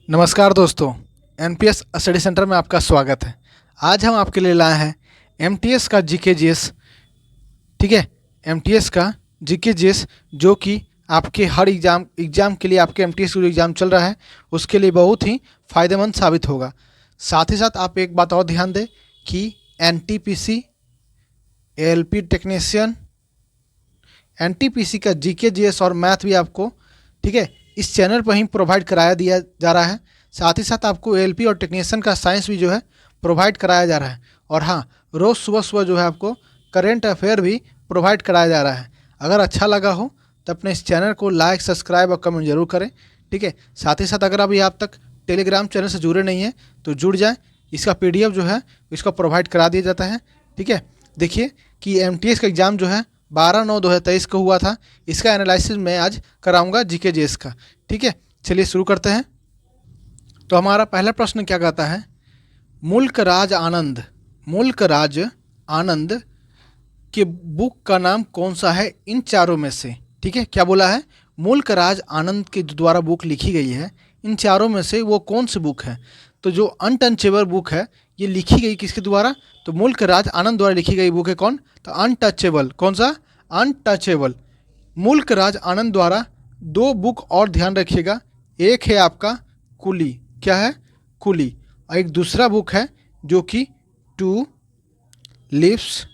नमस्कार दोस्तों, NPS study centre में आपका स्वागत है। आज हम आपके लिए लाए हैं एमटीएस का जीके जीएस। ठीक है, एमटीएस का जीके जीएस जो कि आपके हर एग्ज़ाम के लिए, आपके एमटीएस का जो एग्ज़ाम चल रहा है उसके लिए बहुत ही फ़ायदेमंद साबित होगा। साथ ही साथ आप एक बात और ध्यान दें कि एनटीपीसी, एएलपी टेक्नीशियन, एनटीपीसी का जीके जीएस और मैथ भी आपको, ठीक है, इस चैनल पर ही प्रोवाइड कराया दिया जा रहा है। साथ ही साथ आपको एएलपी और टेक्नीशियन का साइंस भी जो है प्रोवाइड कराया जा रहा है। और हाँ, रोज़ सुबह सुबह जो है आपको करेंट अफेयर भी प्रोवाइड कराया जा रहा है। अगर अच्छा लगा हो तो अपने इस चैनल को लाइक, सब्सक्राइब और कमेंट जरूर करें। ठीक है, साथ ही साथ अगर अभी आप तक टेलीग्राम चैनल से जुड़े नहीं हैं तो जुड़ जाएँ। इसका PDF जो है इसका प्रोवाइड करा दिया जाता है। ठीक है, देखिए कि एमटीएस का एग्ज़ाम जो है 12/9/2023 को हुआ था। इसका एनालिसिस मैं आज कराऊंगा जीके जीएस का। ठीक है, चलिए शुरू करते हैं। तो हमारा पहला प्रश्न क्या कहता है, मुल्क राज आनंद के बुक का नाम कौन सा है इन चारों में से। ठीक है, क्या बोला है, मुल्क राज आनंद के द्वारा बुक लिखी गई है, इन चारों में से वो कौन सी बुक है। तो जो अनटचेबल बुक है ये लिखी गई किसके द्वारा, तो मुल्क राज आनंद द्वारा लिखी गई बुक है कौन, तो अनटचेबल। कौन सा, अनटचेबल। मुल्क राज आनंद द्वारा दो बुक और ध्यान रखिएगा, एक है आपका कुली, क्या है, कुली, और एक दूसरा बुक है जो कि two leaves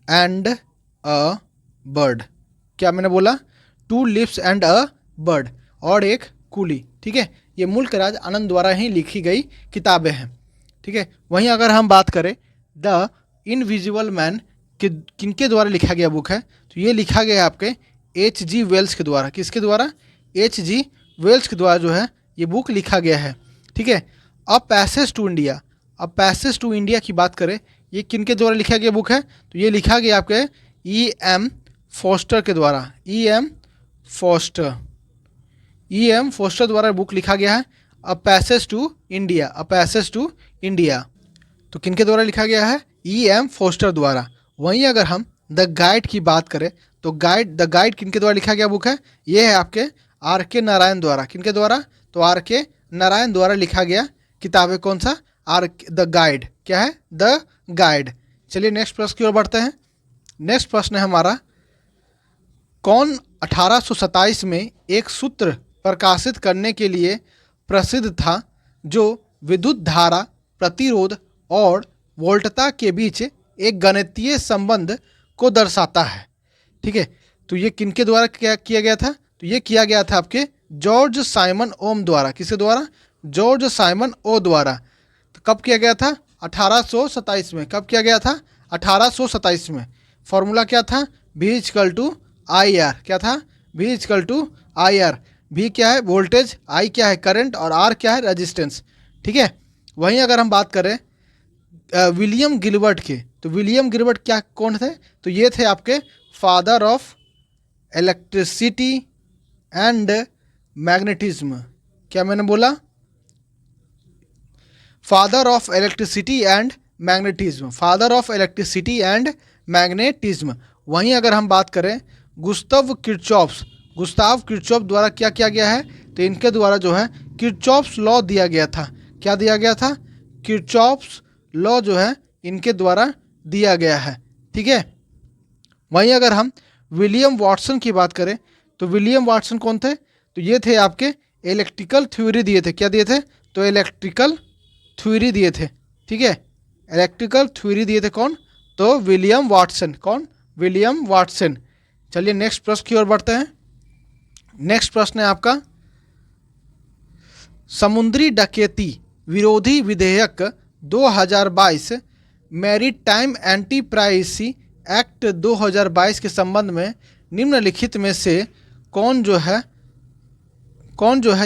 and a bird. क्या मैंने बोला, two leaves and a bird, और एक कुली। ठीक है, ये मुल्क राज आनंद द्वारा ही लिखी गई किताबें हैं। ठीक है, वहीं अगर हम बात करें द इनविजिबल मैन किनके द्वारा लिखा गया बुक है, तो ये लिखा गया आपके H.G. वेल्स के द्वारा। किसके द्वारा, H.G. वेल्स के द्वारा जो है ये बुक लिखा गया है। ठीक है, a passage to India, a passage to India की बात करें, ये किनके द्वारा लिखा गया बुक है, तो ये लिखा गया आपके E.M. फोस्टर के द्वारा। E.M. फोस्टर द्वारा बुक लिखा गया है, a passage to India, a passage to India. तो किनके द्वारा लिखा गया है, E.M. फोस्टर द्वारा। वहीं अगर हम द गाइड की बात करें तो द गाइड किनके द्वारा लिखा गया बुक है, ये है आपके R.K. नारायण द्वारा। किनके द्वारा, तो R.K. नारायण द्वारा लिखा गया किताब है कौन सा, द गाइड। क्या है, द गाइड। चलिए नेक्स्ट प्रश्न की ओर बढ़ते हैं। नेक्स्ट प्रश्न है हमारा, कौन 1827 में एक सूत्र प्रकाशित करने के लिए प्रसिद्ध था जो विद्युत धारा, प्रतिरोध और वोल्टता के बीच एक गणितीय संबंध को दर्शाता है। ठीक है, तो ये किनके द्वारा क्या किया गया था, तो ये किया गया था आपके जॉर्ज साइमन ओम द्वारा। किसके द्वारा, जॉर्ज साइमन ओ द्वारा। तो कब किया गया था, 1827 में। कब किया गया था, 1827 में। फॉर्मूला क्या था, V=IR। क्या था, V=IR। V क्या है, वोल्टेज, I क्या है, करंट, और R क्या है, रेजिस्टेंस। ठीक है, वहीं अगर हम बात करें विलियम गिलबर्ट के, तो विलियम गिलबर्ट क्या, कौन थे, तो ये थे आपके father of electricity and magnetism. क्या मैंने बोला, father of electricity and magnetism, father of electricity and magnetism. वहीं अगर हम बात करें गुस्ताव किर्चॉफ द्वारा क्या किया गया है, तो इनके द्वारा जो है किर्चॉफ्स लॉ दिया गया था। क्या दिया गया था, किर्चॉफ्स लॉ जो है इनके द्वारा दिया गया है। ठीक है, वहीं अगर हम विलियम वाटसन की बात करें तो विलियम वाटसन कौन थे, तो ये थे आपके इलेक्ट्रिकल थ्योरी दिए थे। क्या दिए थे, तो इलेक्ट्रिकल थ्योरी दिए थे। ठीक है, इलेक्ट्रिकल थ्योरी दिए थे कौन, तो विलियम वाटसन। कौन, विलियम वाटसन। चलिए नेक्स्ट प्रश्न की ओर बढ़ते हैं। नेक्स्ट प्रश्न है आपका, समुद्री डकैती विरोधी विधेयक 2022 मैरीटाइम एंटी प्राइवेसी एक्ट 2022 के संबंध में निम्नलिखित में से कौन जो है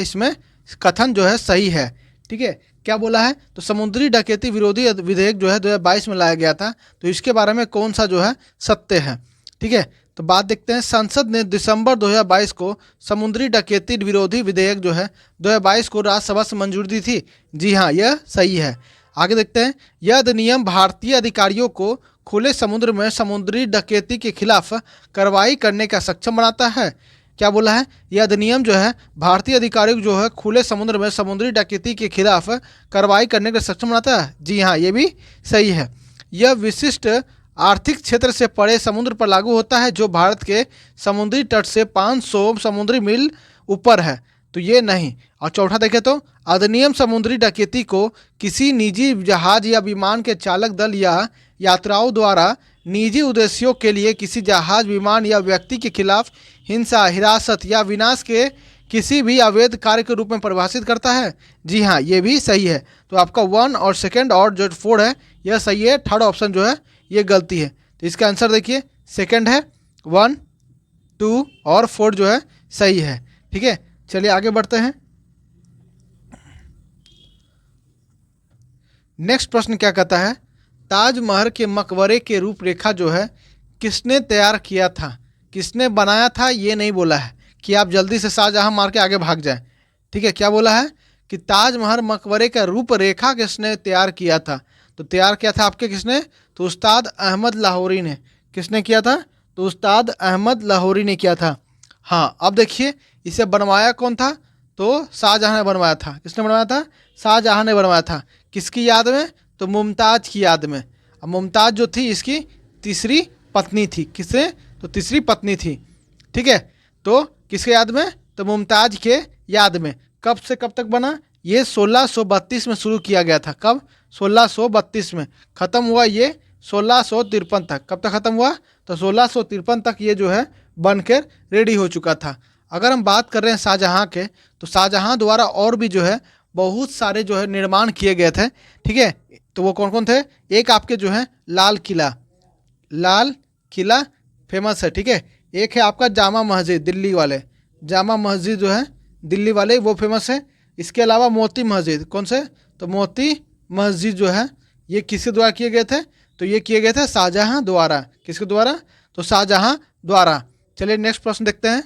इसमें कथन जो है सही है। ठीक है, क्या बोला है, तो समुद्री डकैती विरोधी विधेयक जो है 2022 में लाया गया था, तो इसके बारे में कौन सा जो है सत्य है। ठीक है, तो बात देखते हैं, संसद ने दिसंबर 2022 को समुद्री डकैती विरोधी विधेयक जो है 2022 को राज्यसभा से मंजूरी दी थी। जी हाँ, यह सही है। आगे देखते हैं, यह अधिनियम भारतीय अधिकारियों को खुले समुद्र में समुद्री डकैती के खिलाफ कार्रवाई करने का सक्षम बनाता है। क्या बोला है, यह अधिनियम जो है भारतीय अधिकारियों को जो है खुले समुद्र में समुद्री डकैती के खिलाफ कार्रवाई करने के सक्षम बनाता है। जी हाँ, ये भी सही है। यह विशिष्ट आर्थिक क्षेत्र से परे समुद्र पर लागू होता है जो भारत के समुद्री तट से 500 समुद्री मील ऊपर है, तो ये नहीं। और चौथा देखें तो अधिनियम समुद्री डकैती को किसी निजी जहाज या विमान के चालक दल या यात्राओं द्वारा निजी उद्देश्यों के लिए किसी जहाज, विमान या व्यक्ति के खिलाफ हिंसा, हिरासत या विनाश के किसी भी अवैध कार्य के रूप में परिभाषित करता है। जी हाँ, ये भी सही है। तो आपका 1 और सेकंड और जो 4 है यह सही है, थर्ड ऑप्शन जो है ये गलती है। तो इसका आंसर देखिए सेकंड है, 1, 2 और 4 जो है सही है। ठीक है, चलिए आगे बढ़ते हैं। नेक्स्ट प्रश्न क्या कहता है, ताजमहल के मकबरे के रूपरेखा जो है किसने तैयार किया था, किसने बनाया था, ये नहीं बोला है कि आप जल्दी से शाहजहां मार के आगे भाग जाएं। ठीक है, क्या बोला है कि ताजमहल मकबरे का रूपरेखा किसने तैयार किया था। तो तैयार किया था आपके किसने, तो उस्ताद अहमद लाहौरी ने। किसने किया था, तो उस्ताद अहमद लाहौरी ने किया था। हाँ, अब देखिए इसे बनवाया कौन था, तो शाहजहां ने बनवाया था। किसने बनवाया था, शाहजहां ने बनवाया था। किसकी याद में, तो मुमताज़ की याद में। अब मुमताज़ जो थी इसकी तीसरी पत्नी थी। किससे, तो तीसरी पत्नी थी। ठीक है, तो किसके याद में, तो मुमताज़ के याद में। कब से कब तक बना, ये 1632 में शुरू किया गया था। कब, 1632 में। ख़त्म हुआ ये 1653 तक। कब तक ख़त्म हुआ, तो 1653 तक ये जो है बनकर रेडी हो चुका था। अगर हम बात कर रहे हैं शाहजहां के, तो शाहजहां द्वारा और भी जो है बहुत सारे जो है निर्माण किए गए थे। ठीक है, तो वो कौन कौन थे, एक आपके जो है लाल किला फेमस है। ठीक है, एक है आपका जामा मस्जिद दिल्ली वाले, जामा मस्जिद जो है दिल्ली वाले वो फेमस है। इसके अलावा मोती मस्जिद, कौन से, तो मोती मस्जिद जो है ये किसके द्वारा किए गए थे, तो ये किए गए थे शाहजहां द्वारा। किसके द्वारा, तो शाहजहां द्वारा। चलिए नेक्स्ट प्रश्न देखते हैं।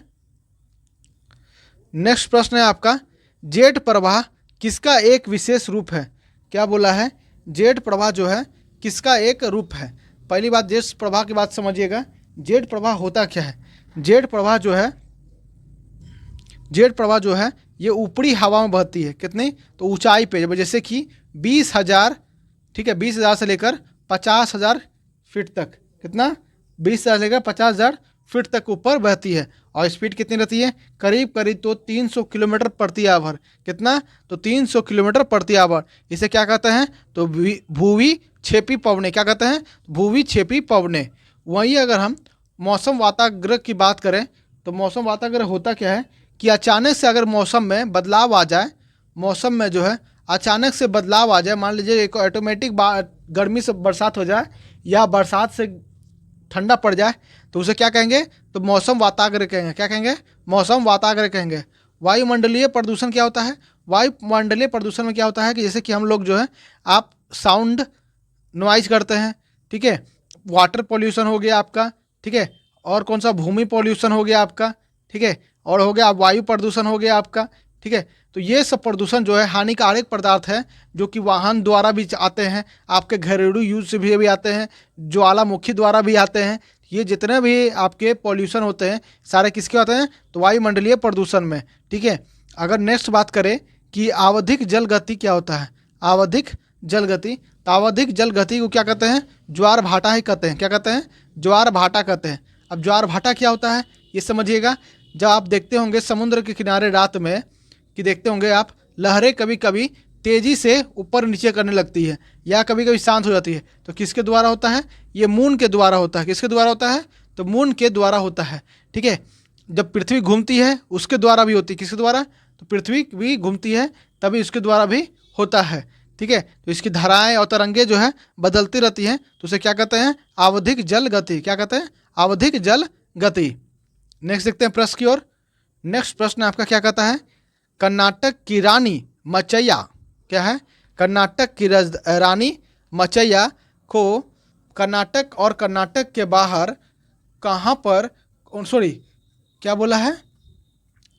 नेक्स्ट प्रश्न है आपका, जेठ प्रवाह किसका एक विशेष रूप है। क्या बोला है, जेठ प्रवाह जो है किसका एक रूप है। पहली बात जेठ प्रवाह की बात समझिएगा। जेठ प्रवाह होता क्या है, जेठ प्रवाह जो है ये ऊपरी हवा में बहती है। कितनी, तो ऊंचाई पे, जैसे कि 20,000, ठीक है, 20,000 से लेकर 50,000 फीट तक। कितना, 20,000 से लेकर 50,000 फीट तक ऊपर बहती है। और स्पीड कितनी रहती है, करीब करीब तो 300 किलोमीटर प्रति आवर। कितना, तो 300 किलोमीटर प्रति आवर। इसे क्या कहते हैं, तो भूवी क्षेपी पवने। क्या कहते हैं, भूवी क्षेपी पवने। वहीं अगर हम मौसम वाताग्रह की बात करें, तो मौसम वाताग्रह होता क्या है कि अचानक से अगर मौसम में बदलाव आ जाए, मौसम में जो है अचानक से बदलाव आ जाए, मान लीजिए एक ऑटोमेटिक गर्मी से बरसात हो जाए या बरसात से ठंडा पड़ जाए, तो उसे क्या कहेंगे, तो मौसम वाताग्रह कहेंगे। क्या कहेंगे, मौसम वाताग्रह कहेंगे। वायुमंडलीय प्रदूषण क्या होता है, वायुमंडलीय प्रदूषण में क्या होता है कि जैसे कि हम लोग जो है आप साउंड नॉइज करते हैं। ठीक है, वाटर पॉल्यूशन हो गया आपका। ठीक है, और कौन सा, भूमि पॉल्यूशन हो गया आपका। ठीक है, और हो गया वायु प्रदूषण हो गया आपका। ठीक है, तो ये सब प्रदूषण जो है हानिकारक पदार्थ है जो कि वाहन द्वारा भी आते हैं, आपके घरेलू यूज से भी आते हैं, ज्वालामुखी द्वारा भी आते हैं। ये जितने भी आपके पॉल्यूशन होते हैं सारे किसके होते हैं, तो वायुमंडलीय प्रदूषण में। ठीक है, अगर नेक्स्ट बात करें कि आवधिक जल गति क्या होता है, आवधिक जल गति, तो आवधिक जल गति को क्या कहते हैं, ज्वार भाटा ही कहते हैं। क्या कहते हैं, ज्वार भाटा कहते हैं। अब ज्वार भाटा क्या होता है ये समझिएगा। जब आप देखते होंगे समुद्र के किनारे रात में कि देखते होंगे आप, लहरें कभी कभी तेज़ी से ऊपर नीचे करने लगती है या कभी कभी शांत हो जाती है, तो किसके द्वारा होता है, ये मून के द्वारा होता है। किसके द्वारा होता है, तो मून के द्वारा होता है। ठीक है, जब पृथ्वी घूमती है उसके द्वारा भी होती है। किसके द्वारा, तो पृथ्वी भी घूमती है तभी उसके द्वारा भी होता है। ठीक है, तो इसकी धाराएं और तरंगे जो है बदलती रहती हैं, तो उसे क्या कहते हैं, आवधिक जल गति। क्या कहते हैं, आवधिक जल गति। नेक्स्ट देखते हैं प्रश्न की ओर। नेक्स्ट प्रश्न आपका क्या कहता है, कर्नाटक की रानी मचैया, क्या है, कर्नाटक की रानी मचैया को कर्नाटक और कर्नाटक के बाहर कहाँ पर, सॉरी क्या बोला है,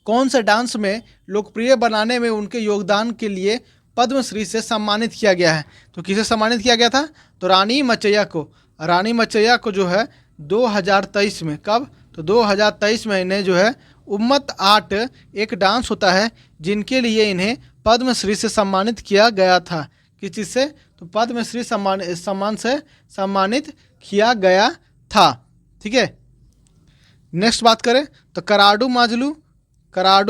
कौन से डांस में लोकप्रिय बनाने में उनके योगदान के लिए पद्मश्री से सम्मानित किया गया है। तो किसे सम्मानित किया गया था, तो रानी मचैया को। रानी मचैया को जो है 2023 में, कब, तो 2023 में इन्हें जो है उम्मत आट एक डांस होता है जिनके लिए इन्हें पद्मश्री से सम्मानित किया गया था। किस चीज़ से? तो पद्मश्री सम्मान से सम्मानित किया गया था। ठीक है, नेक्स्ट बात करें तो कराडू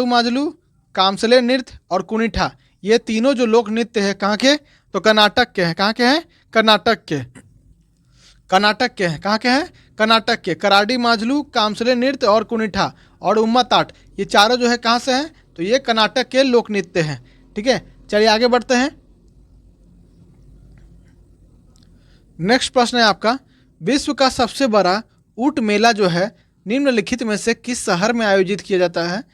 माजलू, कामसले नृत्य और कुनिठा, ये तीनों जो लोक नृत्य है कहाँ के? तो कर्नाटक के हैं। कहाँ के हैं? कर्नाटक के हैं। कहाँ के हैं? कर्नाटक के। कराडी माजलू, कामसले नृत्य और कुनिठा और उम्मत आट, ये चारों जो है कहाँ से हैं? तो ये कर्नाटक के लोक नृत्य हैं। ठीक है, चलिए आगे बढ़ते हैं। नेक्स्ट प्रश्न है आपका, विश्व का सबसे बड़ा ऊंट मेला जो है निम्नलिखित में से किस शहर में आयोजित किया जाता है?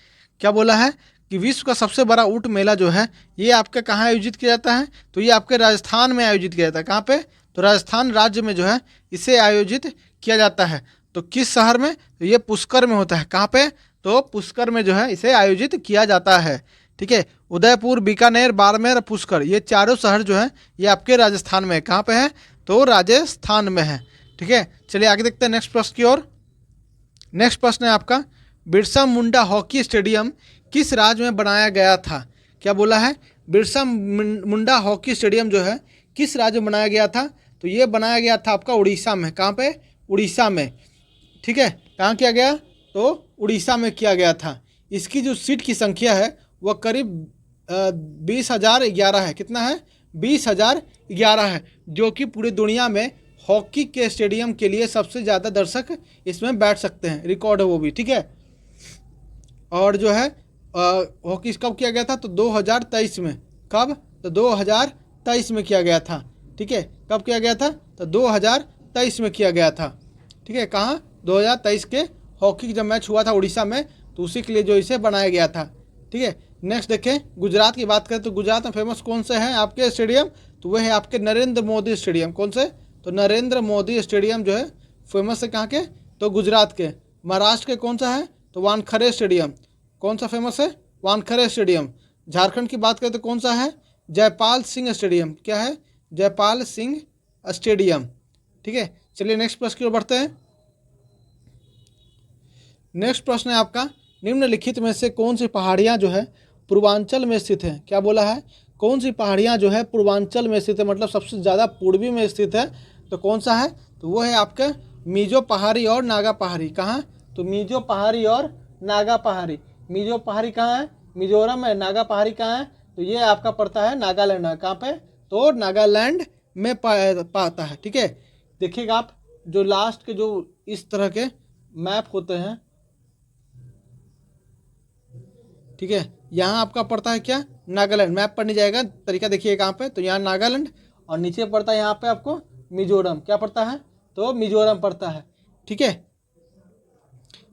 क्या बोला है कि विश्व का सबसे बड़ा ऊंट मेला जो है ये आपके कहाँ आयोजित किया जाता है? तो ये आपके राजस्थान में आयोजित किया जाता है। कहाँ पे? तो राजस्थान राज्य में जो है इसे आयोजित किया जाता है। तो किस शहर में? तो ये पुष्कर में होता है। कहाँ पे? तो पुष्कर में जो है इसे आयोजित किया जाता है। ठीक है, उदयपुर, बीकानेर, बाड़मेर, पुष्कर, ये चारों शहर जो है ये आपके राजस्थान में है। कहाँ पे है? तो राजस्थान में है। ठीक है, चलिए आगे देखते हैं नेक्स्ट प्रश्न की ओर। नेक्स्ट प्रश्न है आपका, बिरसा मुंडा हॉकी स्टेडियम किस राज्य में बनाया गया था? क्या बोला है? बिरसा मुंडा हॉकी स्टेडियम जो है किस राज्य में बनाया गया था? तो ये बनाया गया था आपका उड़ीसा में। कहाँ पे? उड़ीसा में। ठीक है, कहाँ किया गया? तो उड़ीसा में किया गया था। इसकी जो सीट की संख्या है वह करीब 20,011 है। कितना है? 20,011 है, जो कि पूरी दुनिया में हॉकी के स्टेडियम के लिए सबसे ज़्यादा दर्शक इसमें बैठ सकते हैं। रिकॉर्ड है वो भी। ठीक है, और जो है हॉकी कब किया गया था? तो 2023 में। कब? तो 2023 में किया गया था। ठीक है, कब किया गया था? तो 2023 में किया गया था। ठीक है, कहाँ? 2023 के हॉकी जब मैच हुआ था उड़ीसा में, तो उसी के लिए जो इसे बनाया गया था। ठीक है, नेक्स्ट देखें, गुजरात की बात करें तो गुजरात में फेमस कौन से हैं आपके स्टेडियम? तो वह है आपके नरेंद्र मोदी स्टेडियम। कौन से? तो नरेंद्र मोदी स्टेडियम जो है फेमस है कहाँ के? तो गुजरात के। महाराष्ट्र के कौन सा है? तो वानखेड़े स्टेडियम। कौन सा फेमस है? वानखेड़े स्टेडियम। झारखंड की बात करें तो कौन सा है? जयपाल सिंह स्टेडियम। क्या है? जयपाल सिंह स्टेडियम। ठीक है, चलिए नेक्स्ट प्रश्न की ओर बढ़ते हैं। नेक्स्ट प्रश्न है आपका, निम्नलिखित में से कौन सी पहाड़ियाँ जो है पूर्वांचल में स्थित है? क्या बोला है? कौन सी पहाड़ियाँ जो है पूर्वांचल में स्थित है, मतलब सबसे ज़्यादा पूर्वी में स्थित है? तो कौन सा है? तो वो है आपका मिजो पहाड़ी और नागा पहाड़ी। कहाँ? तो मिजो पहाड़ी और नागा पहाड़ी। मिजो पहाड़ी कहाँ है? मिजोरम है। नागा पहाड़ी कहाँ है? तो ये आपका पड़ता है नागालैंड में। कहाँ पे? तो नागालैंड में पाता है। ठीक है, देखिएगा आप जो लास्ट के जो इस तरह के मैप होते हैं, ठीक है, यहाँ आपका पड़ता है क्या? नागालैंड। मैप पर नहीं जाएगा, तरीका देखिए कहाँ पे, तो यहाँ नागालैंड और नीचे पड़ता है यहाँ पे आपको मिजोरम। क्या पड़ता है? तो मिजोरम पड़ता है। ठीक है,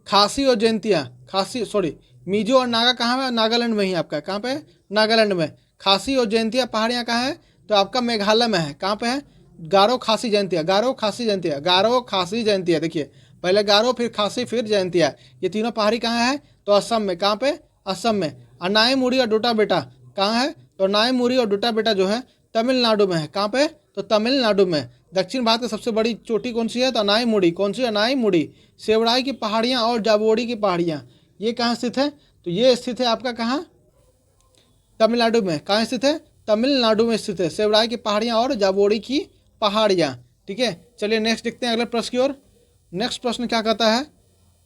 खासी और जयंतिया, मिजो और नागा कहाँ है? नागालैंड में ही आपका। कहाँ पे? नागालैंड में। खासी और जयंतिया पहाड़ियाँ कहाँ है? तो आपका मेघालय में है। कहाँ पे है? गारो खासी जयंतिया। देखिए, पहले गारो, फिर खासी, फिर जयंतिया, ये तीनों पहाड़ी कहाँ है? तो असम में। कहाँ पे? असम में। अनाई मुड़ी और डोटा बेटा कहाँ है? तो अनाई मुड़ी और डोटा बेटा जो है तमिलनाडु में है। कहाँ पे? तो तमिलनाडु में। दक्षिण भारत की सबसे बड़ी चोटी कौन सी है? तो अनाई मुड़ी। कौन सी? अनाई मुड़ी। सेवड़ाई की पहाड़ियाँ और जावोड़ी की पहाड़ियाँ, ये कहाँ स्थित है? तो ये स्थित है आपका कहाँ? तमिलनाडु में। कहाँ स्थित है? तमिलनाडु में स्थित है, सेवड़ाई की पहाड़ियाँ और जावोड़ी की पहाड़ियाँ। ठीक है, चलिए नेक्स्ट देखते हैं अगले प्रश्न की ओर। नेक्स्ट प्रश्न क्या कहता है,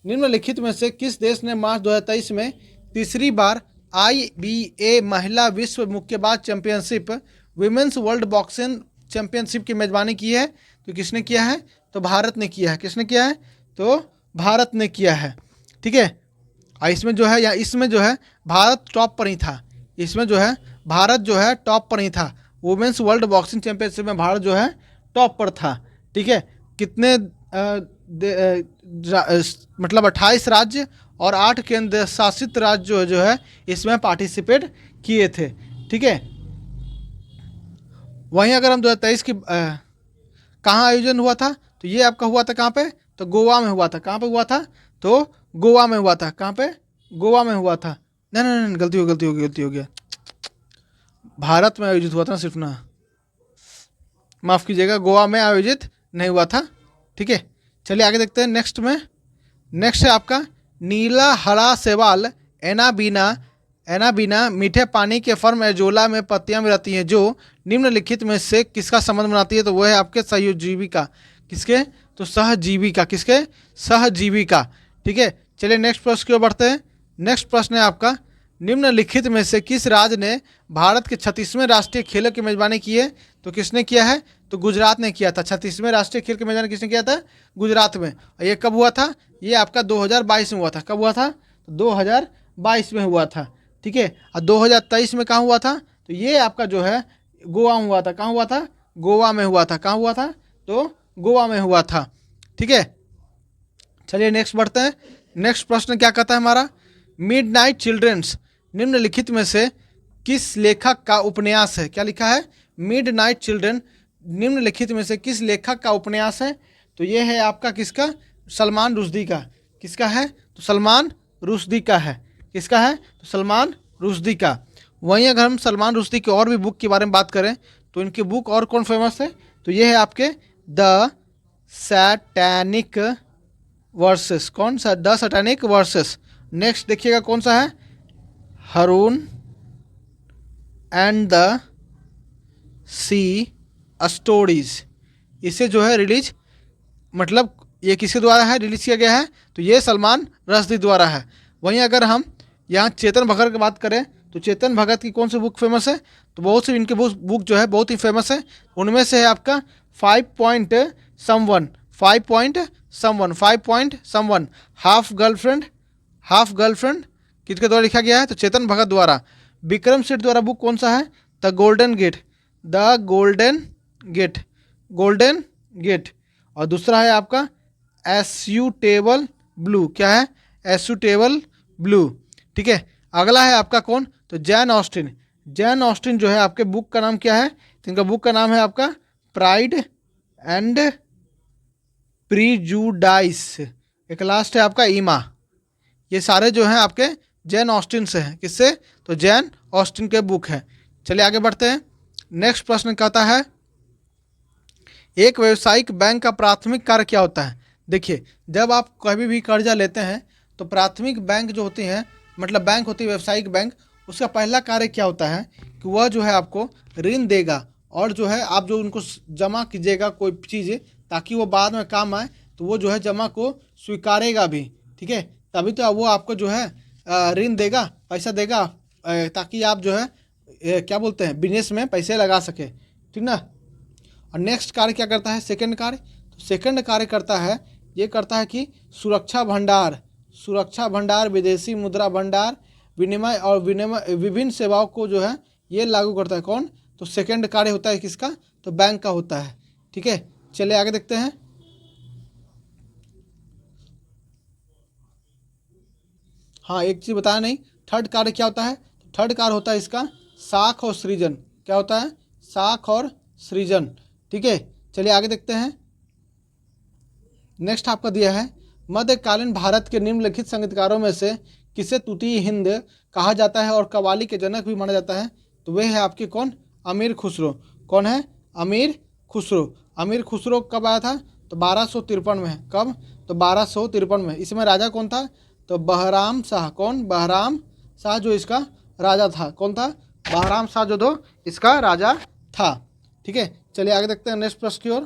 निम्नलिखित में से किस देश ने मार्च 2023 में तीसरी बार IBA महिला विश्व मुक्केबाज championship, women's world boxing championship की मेजबानी की है? तो किसने किया है? तो भारत ने किया है। किसने किया है? तो भारत ने किया है। ठीक है, और इसमें जो है या इसमें जो है भारत टॉप पर ही था। इसमें जो है भारत जो है टॉप पर ही था। वुमेंस वर्ल्ड बॉक्सिंग चैंपियनशिप में भारत जो है टॉप पर था। ठीक है, कितने मतलब 28 राज्य और 8 केंद्र शासित राज्य जो है इसमें पार्टिसिपेट किए थे। ठीक है, वहीं अगर हम 2023 की कहाँ आयोजन हुआ था, तो ये आपका हुआ था कहाँ पे? तो गोवा में हुआ था। कहाँ पे हुआ था? तो गोवा में हुआ था। कहाँ पे? गोवा में हुआ था। नहीं, गलती हो गया। भारत में आयोजित हुआ था सिर्फ ना, माफ़ कीजिएगा, गोवा में आयोजित नहीं हुआ था। ठीक है, चलिए आगे देखते हैं नेक्स्ट में। नेक्स्ट है आपका नीला हरा शैवाल एनाबीना एनाबीना मीठे पानी के फर्म एजोला में पत्तियां भी रहती हैं जो निम्नलिखित में से किसका संबंध बनाती है? तो वो है आपके सहजीविका। किसके? तो सहजीविका। किसके? सहजीविका। ठीक है, चलिए नेक्स्ट प्रश्न की ओर बढ़ते हैं। नेक्स्ट प्रश्न है आपका, निम्नलिखित में से किस राज्य ने भारत के 36वें राष्ट्रीय खेलों की मेजबानी की है? तो किसने किया है? तो गुजरात ने किया था। 36वें राष्ट्रीय खेल की मेजबानी किसने किया था? गुजरात में। और ये कब हुआ था? ये आपका 2022 में हुआ था। कब हुआ था? तो 2022 में हुआ था। ठीक है, और 2023 में कहाँ हुआ था? तो ये आपका जो है गोवा में हुआ था। कहाँ हुआ था? गोवा में हुआ था। कहाँ हुआ था? तो गोवा में हुआ था। ठीक है, चलिए नेक्स्ट बढ़ते हैं। नेक्स्ट प्रश्न क्या कहता है हमारा, मिडनाइट चिल्ड्रंस निम्नलिखित में से किस लेखक का उपन्यास है? क्या लिखा है? मिडनाइट चिल्ड्रन निम्नलिखित में से किस लेखक का उपन्यास है? तो ये है आपका किसका? सलमान रुश्दी का। किसका है? तो सलमान रुश्दी का है। किसका है? तो सलमान रुश्दी का। वहीं अगर हम सलमान रुश्दी की और भी बुक के बारे में बात करें तो इनकी बुक और कौन फेमस है? तो ये है आपके द सैटैनिक वर्सेस। कौन सा? The सैटैनिक versus. नेक्स्ट देखिएगा कौन सा है? हारून एंड द सी स्टोरीज। इसे जो है रिलीज, मतलब ये किसके द्वारा है रिलीज किया गया है? तो ये सलमान रश्दी द्वारा है। वहीं अगर हम यहाँ चेतन भगत की बात करें तो चेतन भगत की कौन सी बुक फेमस है? तो बहुत सी इनके बुक जो है बहुत ही फेमस है। उनमें से है आपका 5.Someone, 5.Someone, हाफ गर्लफ्रेंड किसके द्वारा लिखा गया है? तो चेतन भगत द्वारा। विक्रम सेठ द्वारा बुक कौन सा है? The golden gate, the golden gate. और दूसरा है आपका एस्यूटेबल ब्लू। क्या है? A suitable blue. ठीक है, अगला है आपका कौन? तो जैन ऑस्टिन। जैन ऑस्टिन जो है आपके बुक का नाम क्या है? तो इनका बुक का नाम है आपका प्राइड एंड प्रीजुडाइस। एक लास्ट है आपका ईमा। ये सारे जो हैं आपके जैन ऑस्टिन से हैं। किससे? तो जैन ऑस्टिन के बुक है। चलिए आगे बढ़ते हैं। नेक्स्ट प्रश्न कहता है, एक व्यावसायिक बैंक का प्राथमिक कार्य क्या होता है? देखिए, जब आप कभी भी कर्जा लेते हैं तो प्राथमिक बैंक जो होती हैं, मतलब बैंक होती है व्यावसायिक बैंक, उसका पहला कार्य क्या होता है कि वह जो है आपको ऋण देगा और जो है आप जो उनको जमा कीजिएगा कोई चीज़ ताकि वो बाद में काम आए, तो वो जो है जमा को स्वीकारेगा भी। ठीक है, तभी तो वो आपको जो है ऋण देगा, पैसा देगा, ताकि आप जो है क्या बोलते हैं बिजनेस में पैसे लगा सके। ठीक ना। और नेक्स्ट कार्य क्या करता है? सेकंड कार्य। तो सेकंड कार्य करता है, ये करता है कि सुरक्षा भंडार, विदेशी मुद्रा भंडार, विनिमय और विभिन्न सेवाओं को जो है ये लागू करता है। कौन? तो सेकंड कार्य होता है किसका? तो बैंक का होता है। ठीक है, चलिए आगे देखते हैं। हाँ, एक चीज़ बताया नहीं, थर्ड कार्य क्या होता है? तो थर्ड कार्य होता है इसका साख और सृजन। क्या होता है? साख और सृजन। ठीक है, चलिए आगे देखते हैं। नेक्स्ट आपका दिया है, मध्यकालीन भारत के निम्नलिखित संगीतकारों में से किसे तूती हिंद कहा जाता है और कव्वाली के जनक भी माना जाता है? तो वे है आपके कौन? अमीर खुसरो। कौन है? अमीर खुसरो। अमीर खुसरो कब आया था? तो 1253 में है। कब? तो 1253 में। इसमें राजा कौन था? तो बहराम शाह। कौन? बहराम शाह जो इसका राजा था। कौन था? बहराम शाह जो दो इसका राजा था। ठीक है, चलिए आगे देखते हैं नेक्स्ट प्रश्न की ओर।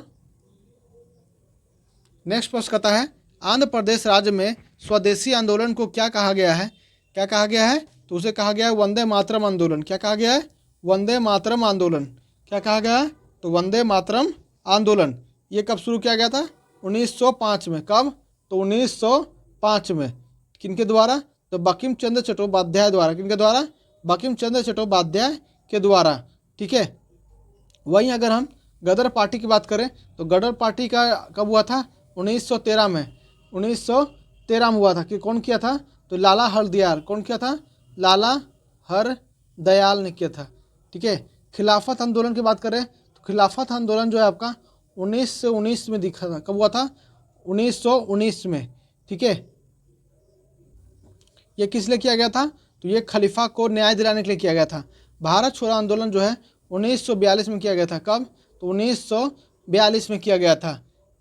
नेक्स्ट प्रश्न कहता है, आंध्र प्रदेश राज्य में स्वदेशी आंदोलन को क्या कहा गया है? क्या कहा गया है? तो उसे कहा गया है वंदे मातरम आंदोलन। क्या कहा गया है? वंदे मातरम आंदोलन। क्या कहा गया है? तो वंदे मातरम आंदोलन। ये कब शुरू किया गया था? 1905 में। कब? तो 1905 में। किनके द्वारा? तो बंकिम चंद्र चट्टोपाध्याय द्वारा। किनके द्वारा? बंकिम चंद्र चट्टोपाध्याय के द्वारा। ठीक है, वहीं अगर हम गदर पार्टी की बात करें तो गदर पार्टी का कब हुआ था? 1913 में। 1913 में हुआ था। कि कौन किया था? तो लाला हरदयाल। कौन किया था? लाला हरदयाल ने किया था। ठीक है, खिलाफत आंदोलन की बात करें तो खिलाफत आंदोलन जो है आपका 1919 में दिखा था। कब हुआ था? 1919 में। ठीक है, ये किस लिए किया गया था? तो ये खलीफा को न्याय दिलाने के लिए किया गया था। भारत छोड़ो आंदोलन जो है 1942 में किया गया था। कब? तो 1942 में किया गया था।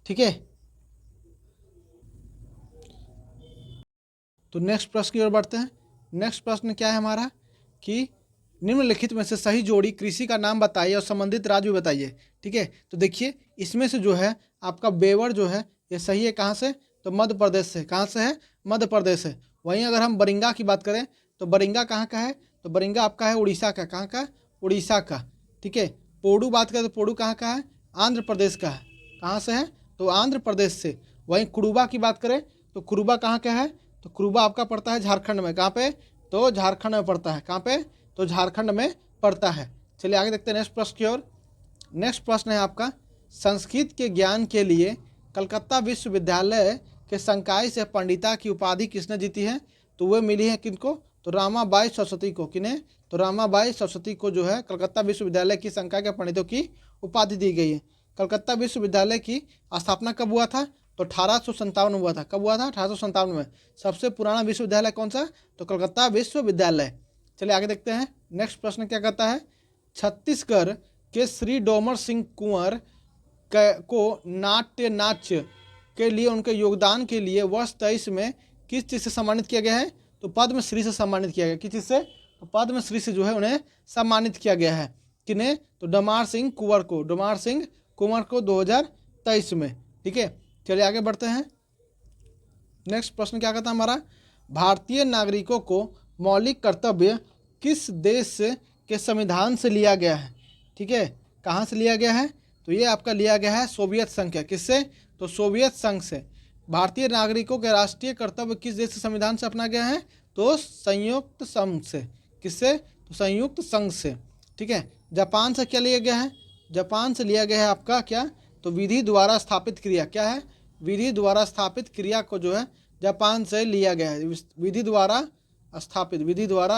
ठीक है, तो नेक्स्ट प्रश्न की ओर बढ़ते हैं। नेक्स्ट प्रश्न क्या है हमारा कि निम्नलिखित में से सही जोड़ी कृषि का नाम बताइए और संबंधित राज्य भी बताइए। ठीक है, तो देखिए इसमें से जो है आपका बेवर जो है ये सही है, कहाँ से, तो मध्य प्रदेश से। कहाँ से है, मध्य प्रदेश से। वहीं अगर हम बरिंगा की बात करें तो बरिंगा कहाँ का है, तो बरिंगा आपका है उड़ीसा का। कहाँ का, उड़ीसा का। ठीक है, पोडू बात करें तो पोडू कहाँ का है, आंध्र प्रदेश का है। कहाँ से है, तो आंध्र प्रदेश से। वहीं कुरुबा की बात करें तो कुरुबा कहाँ का है, तो कुरुबा आपका पड़ता है झारखंड में। कहाँ पे, तो झारखंड में पड़ता है। कहाँ पे, तो झारखंड में पड़ता है। चलिए आगे देखते हैं नेक्स्ट प्रश्न की ओर। नेक्स्ट प्रश्न है आपका, संस्कृत के ज्ञान के लिए कलकत्ता विश्वविद्यालय के संकाय से पंडिता की उपाधि किसने जीती है, तो वह मिली है किनको, तो रामाबाई सरस्वती को। किन्हें, तो रामाबाई सरस्वती को जो है कलकत्ता विश्वविद्यालय की संकाय के पंडितों की उपाधि दी गई है। कलकत्ता विश्वविद्यालय की स्थापना कब हुआ था, तो 1857 में हुआ था। कब हुआ था, 1857 में। सबसे पुराना विश्वविद्यालय कौन सा, तो कलकत्ता विश्वविद्यालय। चलिए आगे देखते हैं। नेक्स्ट प्रश्न क्या कहता है, छत्तीसगढ़ के श्री डोमर सिंह कुंवर को नाट्य नाच के लिए उनके योगदान के लिए वर्ष 23 में किस चीज़ से सम्मानित किया गया है, तो पद्मश्री से सम्मानित किया गया। किस चीज़ से, तो पद्मश्री से जो है उन्हें सम्मानित किया गया है। किन्हें, तो डोमार सिंह कुंवर को, डोमार सिंह कुंवर को 2023 में। ठीक है, चलिए आगे बढ़ते हैं। नेक्स्ट प्रश्न क्या कहता है हमारा, भारतीय नागरिकों को मौलिक कर्तव्य किस देश के संविधान से लिया गया है। ठीक है, कहाँ से लिया गया है, तो ये आपका लिया गया है सोवियत संघ के। किससे, तो सोवियत संघ से। भारतीय नागरिकों के राष्ट्रीय कर्तव्य किस देश के संविधान से अपना गया है, तो संयुक्त संघ से। किससे, तो संयुक्त संघ से। ठीक है, जापान से क्या लिया गया है, जापान से लिया गया है आपका क्या, तो विधि द्वारा स्थापित क्रिया। क्या है, विधि द्वारा स्थापित क्रिया को जो है जापान से लिया गया है। विधि द्वारा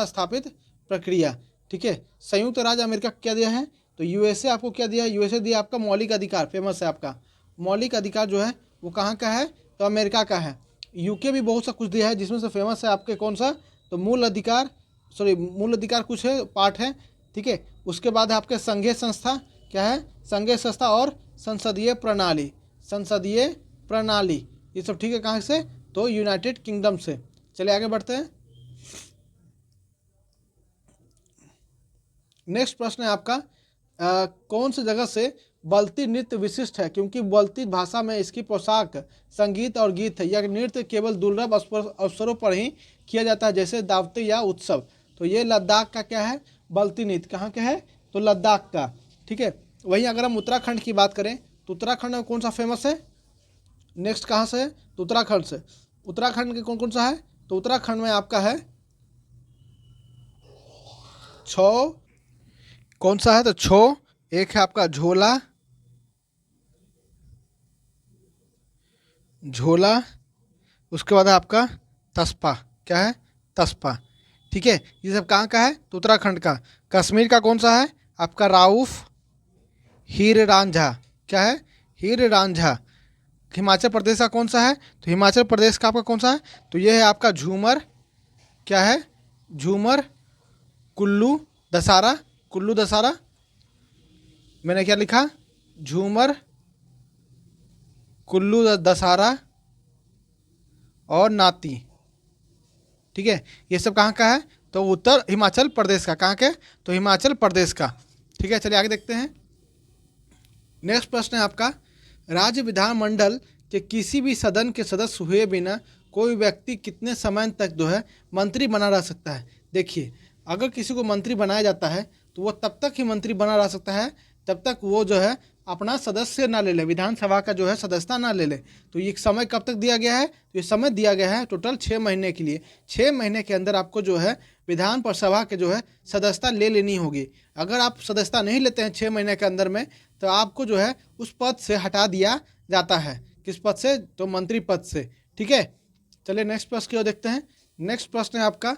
स्थापित प्रक्रिया। ठीक है, संयुक्त राज्य अमेरिका क्या दिया है, तो यूएसए आपको क्या दिया है, यूएसए दिया आपका मौलिक अधिकार। फेमस है आपका मौलिक अधिकार जो है वो कहाँ का है, तो अमेरिका का है। यूके भी बहुत सा कुछ दिया है, जिसमें से फेमस है आपके कौन सा, तो मूल अधिकार कुछ है, पार्ट है। ठीक है, उसके बाद आपके संघीय संस्था क्या है, संघीय संस्था और संसदीय प्रणाली ये सब। ठीक है, कहाँ से, तो यूनाइटेड किंगडम से। चलिए आगे बढ़ते हैं। नेक्स्ट प्रश्न है आपका, कौन सी जगह से बल्ती नृत्य विशिष्ट है, क्योंकि बल्ती भाषा में इसकी पोशाक, संगीत और गीत है। यह नृत्य केवल दुर्लभ अवसरों पर ही किया जाता है, जैसे दावतें या उत्सव। तो ये लद्दाख का क्या है, बल्ती नृत्य। कहाँ का है, तो लद्दाख का। ठीक है, वहीं अगर हम उत्तराखंड की बात करें तो उत्तराखंड में कौन सा फेमस है, नेक्स्ट कहाँ से है, तो उत्तराखंड से। उत्तराखंड के कौन कौन सा है, तो उत्तराखंड में आपका है छौ, कौन सा है, तो छो, एक है आपका झोला, उसके बाद है आपका तस्पा। क्या है, तस्पा। ठीक है, ये सब कहाँ का है, तो उत्तराखंड का। कश्मीर का कौन सा है आपका, राउफ, हीर रांझा। क्या है, हीर रांझा। हिमाचल प्रदेश का कौन सा है, तो हिमाचल प्रदेश का आपका कौन सा है, तो ये है आपका झूमर। क्या है, झूमर, कुल्लू दशहरा। मैंने क्या लिखा, झूमर, कुल्लू दशहरा और नाती। ठीक है, ये सब कहाँ का है, तो उत्तर हिमाचल प्रदेश का। कहाँ के, तो हिमाचल प्रदेश का। ठीक है, चलिए आगे देखते हैं। नेक्स्ट प्रश्न है आपका, राज्य विधानमंडल के किसी भी सदन के सदस्य हुए बिना कोई व्यक्ति कितने समय तक जो है मंत्री बना रह सकता है। देखिए, अगर किसी को मंत्री बनाया जाता है तो वो तब तक ही मंत्री बना रह सकता है तब तक वो जो है अपना सदस्य ना ले ले, विधानसभा का जो है सदस्यता ना ले ले। तो ये समय कब तक दिया गया है, तो ये समय दिया गया है टोटल 6 महीने के लिए। 6 महीने के अंदर आपको जो है विधान सभा के जो है सदस्यता ले लेनी होगी। अगर आप सदस्यता नहीं लेते हैं 6 महीने के अंदर में, तो आपको जो है उस पद से हटा दिया जाता है। किस पद से, तो मंत्री पद से। ठीक है, चलिए नेक्स्ट प्रश्न की ओर देखते हैं। नेक्स्ट प्रश्न है आपका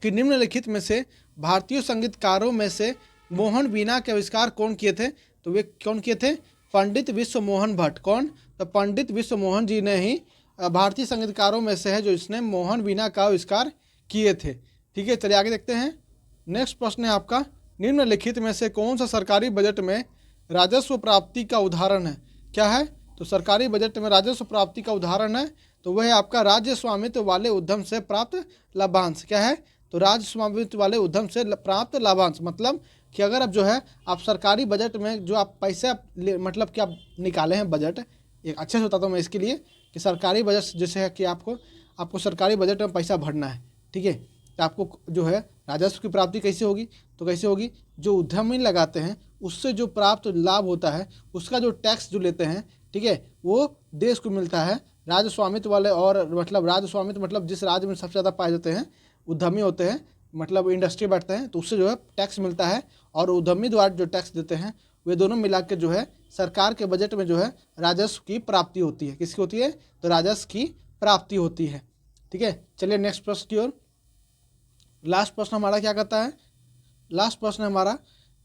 कि निम्नलिखित में से भारतीय संगीतकारों में से मोहन वीणा के आविष्कार कौन किए थे, तो वे कौन किए थे, पंडित विश्व मोहन भट्ट। कौन, तो पंडित विश्व मोहन जी ने ही भारतीय संगीतकारों में से है जो इसने मोहन वीणा का आविष्कार किए थे। ठीक है, चलिए आगे देखते हैं। नेक्स्ट प्रश्न है आपका, निम्नलिखित में से कौन सा सरकारी बजट में राजस्व प्राप्ति का उदाहरण है। क्या है, तो सरकारी बजट में राजस्व प्राप्ति का उदाहरण है तो वह है आपका राज्य स्वामित्व वाले उद्यम से प्राप्त लाभांश। क्या है? तो राज्य स्वामित्व वाले उद्यम से प्राप्त लाभांश, मतलब कि अगर अब जो है आप सरकारी बजट में जो आप पैसे मतलब कि आप निकाले हैं बजट, एक अच्छे से बताता हूँ मैं इसके लिए कि सरकारी बजट जैसे है कि आपको सरकारी बजट में पैसा भरना है, ठीक है, तो आपको जो है राजस्व की प्राप्ति कैसे होगी? तो कैसे होगी? जो उद्यमी लगाते हैं उससे जो प्राप्त लाभ होता है उसका जो टैक्स जो लेते हैं, ठीक है, वो देश को मिलता है। राज्य स्वामित्व वाले और मतलब राज्य स्वामित्व मतलब जिस राज्य में सबसे ज़्यादा पाए जाते हैं उद्यमी होते हैं, मतलब इंडस्ट्री बैठते हैं, तो उससे जो है टैक्स मिलता है और उद्यमी द्वारा जो टैक्स देते हैं वे दोनों मिला के जो है सरकार के बजट में जो है राजस्व की प्राप्ति होती है। किसकी होती है? तो राजस्व की प्राप्ति होती है। ठीक है, चलिए नेक्स्ट प्रश्न की ओर। लास्ट प्रश्न हमारा क्या कहता है? लास्ट प्रश्न हमारा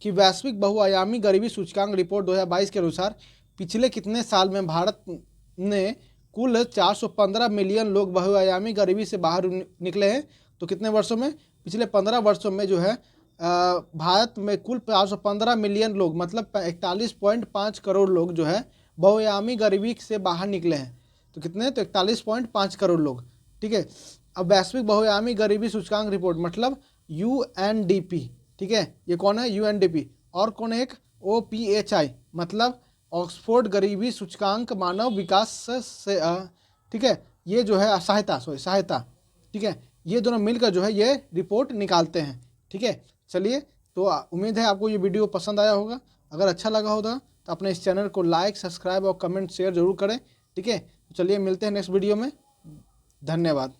कि वैश्विक बहुआयामी गरीबी सूचकांक रिपोर्ट 2022 के अनुसार पिछले कितने साल में भारत ने कुल 415 मिलियन लोग बहुआयामी गरीबी से बाहर निकले हैं? तो कितने वर्षों में? पिछले 15 वर्षों में जो है भारत में कुल 415 मिलियन लोग मतलब 41.5 करोड़ लोग जो है बहुआयामी गरीबी से बाहर निकले हैं। तो कितने? तो 41.5 करोड़ लोग। ठीक है, अब वैश्विक बहुआयामी गरीबी सूचकांक रिपोर्ट मतलब UNDP, ठीक है, ये कौन है? UNDP। और कौन है एक? OPHI मतलब ऑक्सफोर्ड गरीबी सूचकांक मानव विकास से ठीक है, ये जो है सहायता, ठीक है, ये दोनों मिलकर जो है ये रिपोर्ट निकालते हैं। ठीक है, चलिए, तो उम्मीद है आपको ये वीडियो पसंद आया होगा। अगर अच्छा लगा होगा तो अपने इस चैनल को लाइक, सब्सक्राइब और कमेंट शेयर जरूर करें। ठीक है, चलिए मिलते हैं नेक्स्ट वीडियो में। धन्यवाद।